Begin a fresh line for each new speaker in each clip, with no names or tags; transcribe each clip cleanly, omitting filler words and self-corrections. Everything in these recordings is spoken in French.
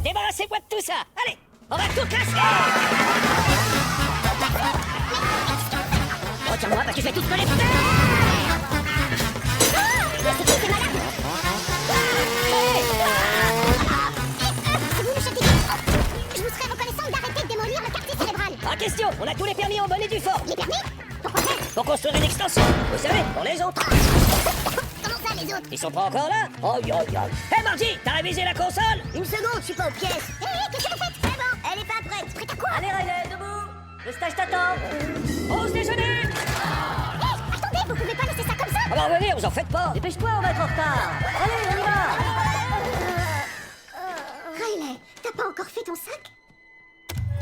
Débarrassez-moi de tout ça. Allez, on va tout casser. Retiens-moi parce que je vais tout te coller.
C'est malade. Si vous nous jetez je vous serais reconnaissante d'arrêter de démolir le quartier cérébral.
Pas question, on a tous les permis en bonne et due forme.
Les permis? Pourquoi faire?
Pour construire une extension. Vous savez, pour les autres.
Comment ça, les autres?
Ils sont pas encore là? Aïe, aïe, aïe. Hé, Margie, t'as révisé la console?
Une seconde, je suis pas aux pièces. Hé, qu'est-ce que vous faites? C'est bon, elle est pas prête. Prête à quoi?
Allez, Riley, debout. Le stage t'attend. Pause déjeuner.
Hé, attendez, vous pouvez pas laisser ça comme ça.
On va revenir, vous en faites pas. Dépêche-toi, on va être en retard. Allez, on y va.
Riley, t'as pas encore fait ton sac?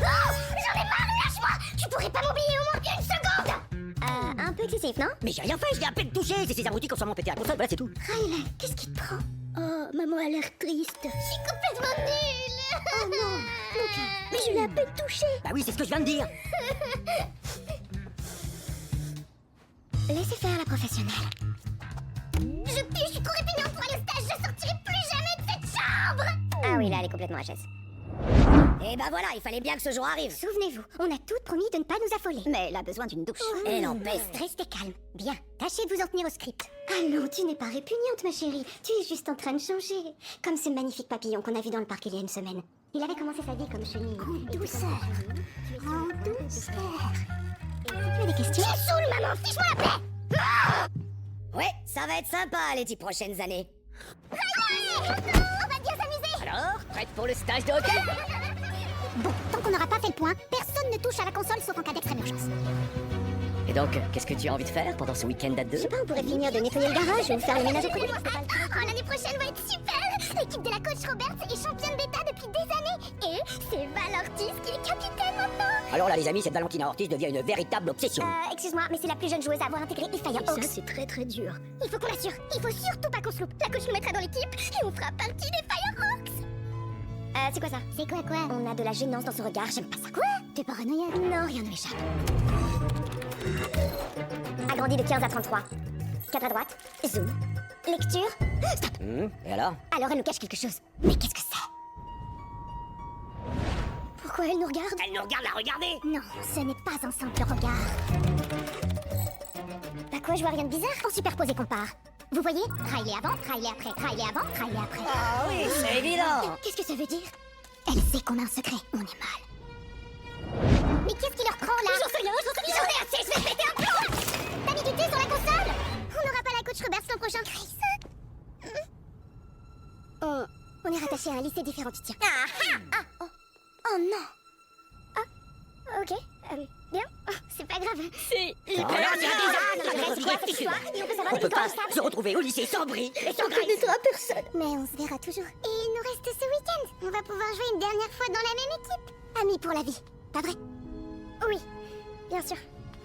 Oh, j'en ai marre, lâche-moi. Tu pourrais pas m'oublier au moins une seconde. Un peu excessif, non?
Mais j'ai rien fait, je l'ai à peine touché. C'est ces abrutis qui ont sûrement pété la console, voilà, c'est tout.
Riley, qu'est-ce qui te prend? Oh, maman a l'air triste. Je suis complètement nulle. Oh non, Luca, mais je l'ai à peine touché.
Bah oui, c'est ce que je viens de dire.
Laissez faire la professionnelle. Je pue, je suis trop répugnante pour aller au stage. Je sortirai plus jamais de cette chambre. Ah oui, là, elle est complètement HS.
Et bah voilà, il fallait bien que ce jour arrive.
Souvenez-vous, on a toutes promis de ne pas nous affoler.
Mais elle a besoin d'une douche.
Et n'empêche, restez calme. Bien, tâchez de vous en tenir au script. Allons, tu n'es pas répugnante, ma chérie. Tu es juste en train de changer. Comme ce magnifique papillon qu'on a vu dans le parc il y a une semaine. Il avait commencé sa vie comme chenille. En douceur. En douceur. Tu as des questions? Tu saoule, maman. Fiche-moi la paix.
Ouais, ça va être sympa les 10 prochaines années.
On va bien s'amuser.
Alors, prête pour le stage de hockey?
Bon, tant qu'on n'aura pas fait le point, personne ne touche à la console sauf en cas d'extrême urgence.
Et donc, qu'est-ce que tu as envie de faire pendant ce week-end à deux?
Je sais pas, on pourrait finir de nettoyer le garage ou faire le ménage au produit. Oh, l'année prochaine va être super. L'équipe de la coach Roberts est championne d'État depuis des années. Et c'est Val Ortiz qui est capitaine maintenant.
Alors là, les amis, cette Valentina Ortiz devient une véritable obsession.
Excuse-moi, mais c'est la plus jeune joueuse à avoir intégré les Firehawks.
Ça, c'est très très dur.
Il faut qu'on l'assure. Il faut surtout pas qu'on se loupe. La coach nous mettra dans l'équipe et on fera partie des Firehawks. C'est quoi ça? C'est quoi? On a de la gênance dans ce regard, j'aime pas ça. Quoi? T'es paranoïaque? Non, rien ne m'échappe. Agrandi de 15 à 33. 4 à droite. Zoom. Lecture. Stop.
Et alors?
Alors elle nous cache quelque chose. Mais qu'est-ce que c'est? Pourquoi elle nous regarde?
Elle nous regarde la regarder!
Non, ce n'est pas un simple regard. Bah quoi, je vois rien de bizarre? On superpose et compare. Vous voyez? Riley avant, Riley après, Riley avant, Riley après.
Ah oui, c'est évident!
Qu'est-ce que ça veut dire? Elle sait qu'on a un secret, on est mal. Mais qu'est-ce qui leur prend là? J'en sais rien. J'en ai assez, je vais péter un plomb! T'as mis du thé sur la console? On n'aura pas la coach Roberts l'an prochain. Chris. On est rattaché à un lycée différent, tiens. Oh non! Ah, ok. Bien. Oh, c'est pas grave.
C'est hyper
Regarde, il y a des
C'est quoi cette histoire? Et on peut savoir
On peut
de
pas
quoi
se retrouver au lycée sans bris et sans
On
graisse.
connaîtra personne.
Mais on se verra toujours. Et il nous reste ce week-end. On va pouvoir jouer une dernière fois dans la même équipe. Amis pour la vie. Pas vrai? Oui, bien sûr.